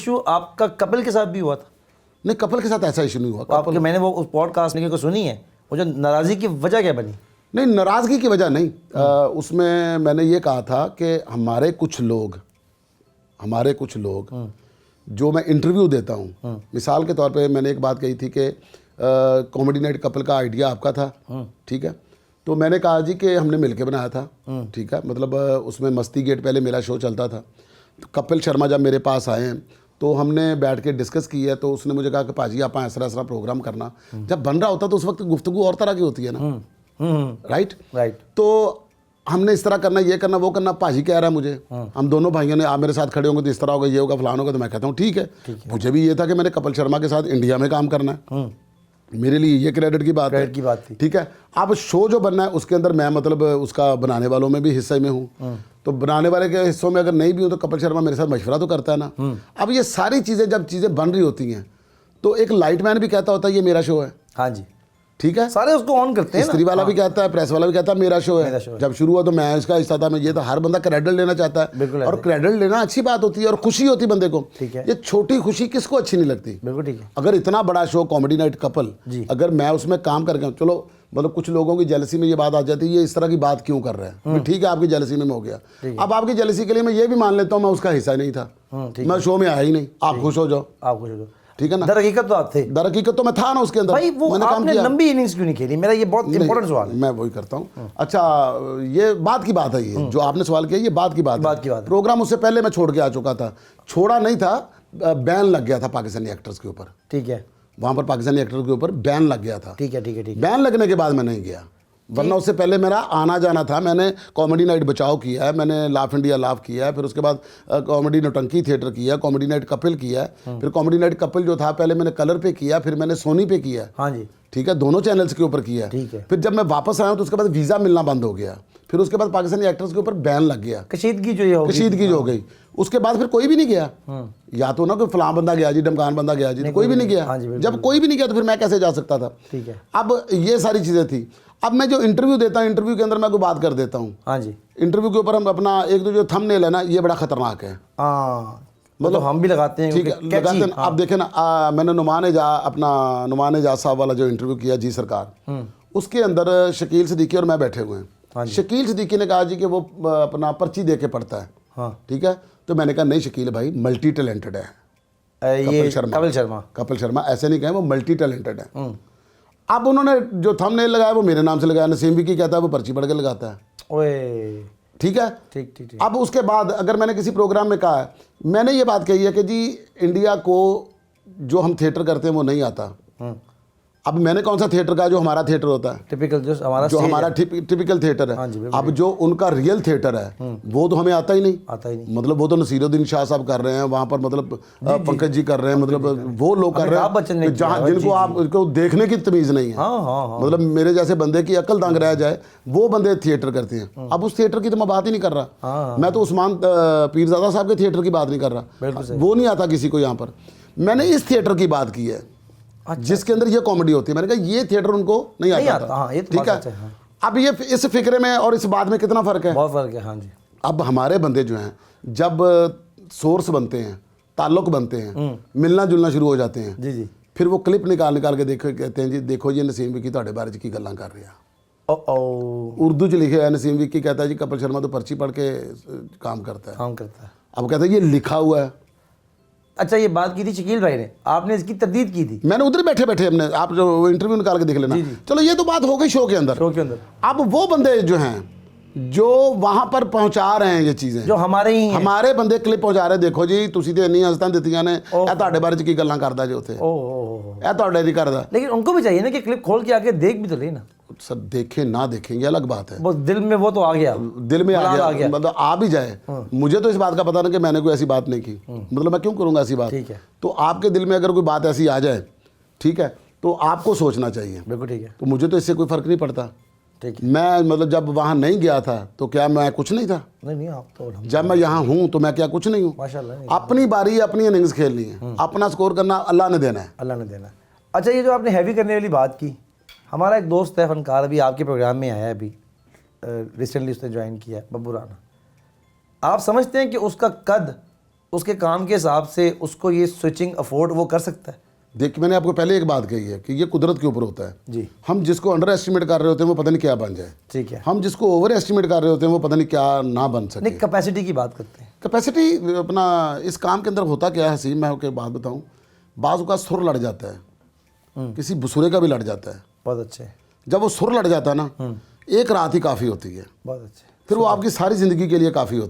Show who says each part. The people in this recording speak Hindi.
Speaker 1: इशू आपका कपिल के साथ भी हुआ था?
Speaker 2: नहीं, कपिल के साथ ऐसा इशू नहीं हुआ।
Speaker 1: आपके मैंने वो उस पॉडकास्ट में को सुनी है, वो जो नाराज़गी की वजह क्या बनी?
Speaker 2: नहीं, नाराज़गी की वजह नहीं। उसमें मैंने ये कहा था कि हमारे कुछ लोग जो मैं इंटरव्यू देता हूँ, मिसाल के तौर पे मैंने एक बात कही थी कि कॉमेडी नाइट कपिल का आइडिया आपका था, ठीक है। तो मैंने कहा जी कि हमने मिलके बनाया था, ठीक है। मतलब उसमें मस्ती गेट पहले मेरा शो चलता था, तो कपिल शर्मा जब मेरे पास आए हैं तो हमने बैठ के डिस्कस की है। तो उसने मुझे कहा कि पाजी आप ऐसा प्रोग्राम करना। जब बन रहा होता तो उस वक्त गुफ्तगू और तरह की होती है ना, राइट। तो हमने इस तरह करना, ये करना, वो करना। पाजी कह रहा है मुझे, हम दोनों भाइयों ने, आप मेरे साथ खड़े होंगे तो इस तरह होगा, ये होगा, फलान होगा। तो मैं कहता हूँ ठीक है। मुझे भी ये था कि मैंने कपिल शर्मा के साथ इंडिया में काम करना है, मेरे लिए ये क्रेडिट की बात है, ठीक है। अब शो जो बनना है उसके अंदर मैं मतलब उसका बनाने वालों में भी हिस्से में हूँ, तो बनाने वाले के हिस्सों में अगर नहीं भी हूँ तो कपिल शर्मा मेरे साथ मशवरा तो करता है ना। अब ये सारी चीज़ें जब चीज़ें बन रही होती हैं तो एक लाइटमैन भी कहता होता है ये मेरा शो है,
Speaker 1: हाँ जी,
Speaker 2: ठीक है।
Speaker 1: सारे उसको ऑन करते हैं,
Speaker 2: स्त्री वाला भी कहता है, प्रेस वाला भी कहता है मेरा शो है। जब शुरू हुआ तो मैं इसका हिस्सा था, मैं ये था। हर बंदा क्रेडिट लेना चाहता है, और क्रेडिट लेना अच्छी बात होती है और खुशी होती है बंदे को। ये छोटी खुशी किसको अच्छी नहीं लगती?
Speaker 1: बिल्कुल ठीक है।
Speaker 2: अगर इतना बड़ा शो कॉमेडी नाइट कपल, अगर मैं उसमें काम करके, चलो मतलब कुछ लोगों की जेलसी में ये बात आ जाती है, ये इस तरह की बात क्यों कर रहे हैं, ठीक है आपकी जेलसी में हो गया। अब आपकी जेलसी के लिए मैं ये भी मान लेता हूँ मैं उसका हिस्सा नहीं था, मैं शो में आया ही नहीं, आप खुश हो जाओ,
Speaker 1: आप खुश हो जाओ,
Speaker 2: ठीक है ना।
Speaker 1: दरहकीकत तो आप थे,
Speaker 2: दरहकीकत तो मैं था ना उसके अंदर।
Speaker 1: भाई वो
Speaker 2: मैंने
Speaker 1: आपने लंबी इनिंग्स क्यों नहीं खेली? मेरा ये बहुत इंपॉर्टेंट सवाल है।
Speaker 2: मैं वही करता हूँ। अच्छा, ये बात की बात है, ये जो आपने सवाल किया ये बात की बात है। प्रोग्राम उससे पहले मैं छोड़ के आ चुका था, छोड़ा नहीं था, बैन लग गया था पाकिस्तानी एक्टर्स के ऊपर,
Speaker 1: ठीक है।
Speaker 2: वहाँ पर पाकिस्तानी एक्टर्स के ऊपर बैन लग गया था,
Speaker 1: ठीक है, ठीक है, ठीक है।
Speaker 2: बैन लगने के बाद मैं नहीं गया, वरना उससे पहले मेरा आना जाना था। मैंने कॉमेडी नाइट बचाओ किया है, मैंने लाफ इंडिया लाफ किया है, फिर उसके बाद कॉमेडी नौटंकी थिएटर किया, कॉमेडी नाइट कपिल किया है, फिर कॉमेडी नाइट कपिल जो था पहले मैंने कलर पे किया, फिर मैंने सोनी पे किया,
Speaker 1: हाँ जी,
Speaker 2: ठीक है, दोनों चैनल्स के ऊपर किया।
Speaker 1: ठीक है।
Speaker 2: फिर जब मैं वापस आया तो उसके बाद वीज़ा मिलना बंद हो गया, फिर उसके बाद पाकिस्तानी एक्टर्स के ऊपर बैन लग गया,
Speaker 1: कशीदगी जो
Speaker 2: हो गई। उसके बाद फिर कोई भी नहीं गया, या तो ना कोई फलां बंदा गया जी, डमकान बंदा गया जी, तो कोई भी नहीं गया। जब कोई भी नहीं गया तो फिर मैं कैसे जा सकता था?
Speaker 1: ठीक है।
Speaker 2: अब ये सारी चीज़ें थी। अब मैं जो इंटरव्यू देता हूँ, इंटरव्यू के अंदर मैं कोई बात कर देता हूँ,
Speaker 1: हाँ जी,
Speaker 2: इंटरव्यू के ऊपर हम अपना एक तो जो थंबनेल है ना, ये बड़ा खतरनाक है,
Speaker 1: मतलब हम भी लगाते हैं,
Speaker 2: ठीक है, लगाते हैं। आप देखें ना, मैंने नुमान एजाज साहब वाला जो इंटरव्यू किया जी सरकार, उसके अंदर शकील सिद्दीकी और मैं बैठे हुए हैं। शकील सिद्दीकी ने कहा जी कि वो अपना पर्ची दे के पढ़ता है, ठीक है। तो मैंने कहा नहीं शकील भाई मल्टी टैलेंटेड है, कपिल शर्मा ऐसे नहीं कहें, वो मल्टी टैलेंटेड है। अब उन्होंने जो थंबनेल लगाया वो मेरे नाम से लगाया, नसीम विकी कहता है वो पर्ची पढ़ के लगाता है, ठीक है।
Speaker 1: ठीक।
Speaker 2: अब उसके बाद अगर मैंने किसी प्रोग्राम में कहा है, मैंने ये बात कही है कि जी इंडिया को जो हम थिएटर करते हैं वो नहीं आता। अब मैंने कौन सा थिएटर का, जो हमारा थिएटर होता है
Speaker 1: टिपिकल, जो
Speaker 2: हमारा टिपिकल थिएटर है। अब जो उनका रियल थिएटर है वो तो हमें आता ही नहीं। मतलब वो तो नसीरुद्दीन शाह साहब कर रहे हैं वहाँ पर, मतलब पंकज जी कर रहे हैं, मतलब वो लोग कर रहे हैं जहाँ जिनको आपको देखने की तमीज़ नहीं है। मतलब मेरे जैसे बंदे की अकल दंग रह जाए, वो बंदे थिएटर करते हैं। अब उस थिएटर की तो मैं बात ही नहीं कर रहा, मैं तो उस्मान पीरज़ादा साहब के थिएटर की बात नहीं कर रहा, वो नहीं आता किसी को यहाँ पर। मैंने इस थिएटर की बात की है जिसके अंदर ये कॉमेडी होती है। मैंने कहा ये थिएटर उनको नहीं आता, ठीक है। अब ये इस फिक्रे में और इस बात में कितना फ़र्क है?
Speaker 1: बहुत फ़र्क है, हाँ जी।
Speaker 2: अब हमारे बंदे जो हैं जब सोर्स बनते हैं, ताल्लुक़ बनते हैं, मिलना जुलना शुरू हो जाते हैं,
Speaker 1: जी,
Speaker 2: फिर वो क्लिप निकाल के देखो, कहते हैं जी देखो ये नसीम विकी ਤੁਹਾਡੇ बारे की गल्लां कर रहा है। उर्दू च लिखे है, नसीम विकी कहता है जी कपिल शर्मा तो पर्ची पढ़ के काम करता है। अब कहता है ये लिखा हुआ है।
Speaker 1: अच्छा, ये बात की थी शकील भाई ने, आपने इसकी तरदीद की थी?
Speaker 2: मैंने उधर बैठे बैठे हमने, आप जो इंटरव्यू निकाल के देख लेना। चलो ये तो बात हो गई शो के अंदर। अब वो बंदे जो हैं जो वहाँ पर पहुँचा रहे हैं ये चीज़ें,
Speaker 1: जो हमारे
Speaker 2: बंदे क्लिप पहुँचा रहे, देखो जी तुसी तो इन्नी हस्तां दित्तियां ने, ਇਹ ਤੁਹਾਡੇ बारे की गल्लां करदा जो उत्थे, ਇਹ ਤੁਹਾਡੇ नहीं करदा।
Speaker 1: लेकिन उनको भी चाहिए ना कि क्लिप खोल के आके देख भी तो ले ना।
Speaker 2: सर देखें ना देखें ये अलग बात है,
Speaker 1: बस दिल में वो तो आ गया,
Speaker 2: दिल में आ गया, मतलब आ भी जाए। मुझे तो इस बात का पता ना कि मैंने कोई ऐसी बात नहीं की, मतलब मैं क्यों करूँगा ऐसी बात।
Speaker 1: ठीक है।
Speaker 2: तो आपके दिल में अगर कोई बात ऐसी आ जाए, ठीक है, तो आपको सोचना चाहिए।
Speaker 1: बिल्कुल ठीक है।
Speaker 2: तो मुझे तो इससे कोई फ़र्क नहीं पड़ता।
Speaker 1: ठीक है।
Speaker 2: मैं मतलब जब वहाँ नहीं गया था तो क्या मैं कुछ नहीं था?
Speaker 1: नहीं, आप तो
Speaker 2: जब मैं यहाँ हूँ तो मैं क्या कुछ नहीं हूँ?
Speaker 1: माशाल्लाह।
Speaker 2: अपनी बारी अपनी इनिंग्स खेलनी है, अपना स्कोर करना अल्लाह ने देना है।
Speaker 1: अच्छा, ये जो आपने हैवी करने वाली बात की, हमारा एक दोस्त है फनकार, अभी आपके प्रोग्राम में आया है, अभी रिसेंटली उसने ज्वाइन किया है, बब्बू राना। आप समझते हैं कि उसका कद उसके काम के हिसाब से उसको ये स्विचिंग अफोर्ड वो कर सकता है?
Speaker 2: देखिए मैंने आपको पहले एक बात कही है कि ये कुदरत के ऊपर होता है।
Speaker 1: जी।
Speaker 2: हम जिसको अंडर एस्टिमेट कर रहे होते हैं वो पता नहीं क्या बन जाए,
Speaker 1: ठीक है।
Speaker 2: हम जिसको ओवर एस्टिमेट कर रहे होते हैं वो पता नहीं क्या ना बन सके।
Speaker 1: नहीं, कैपेसिटी की बात करते हैं।
Speaker 2: कैपेसिटी अपना इस काम के अंदर होता क्या है हसीन, मैं आपको एक बात बताऊं, बाज़ का सुर लड़ जाता है, किसी बुसुरे का भी लड़ जाता है।
Speaker 1: बहुत अच्छे।
Speaker 2: जब वो सुर लड़ जाता है ना, एक रात ही काफ़ी होती है,
Speaker 1: बहुत अच्छे।
Speaker 2: फिर वो आपकी सारी ज़िंदगी के लिए काफ़ी होती है।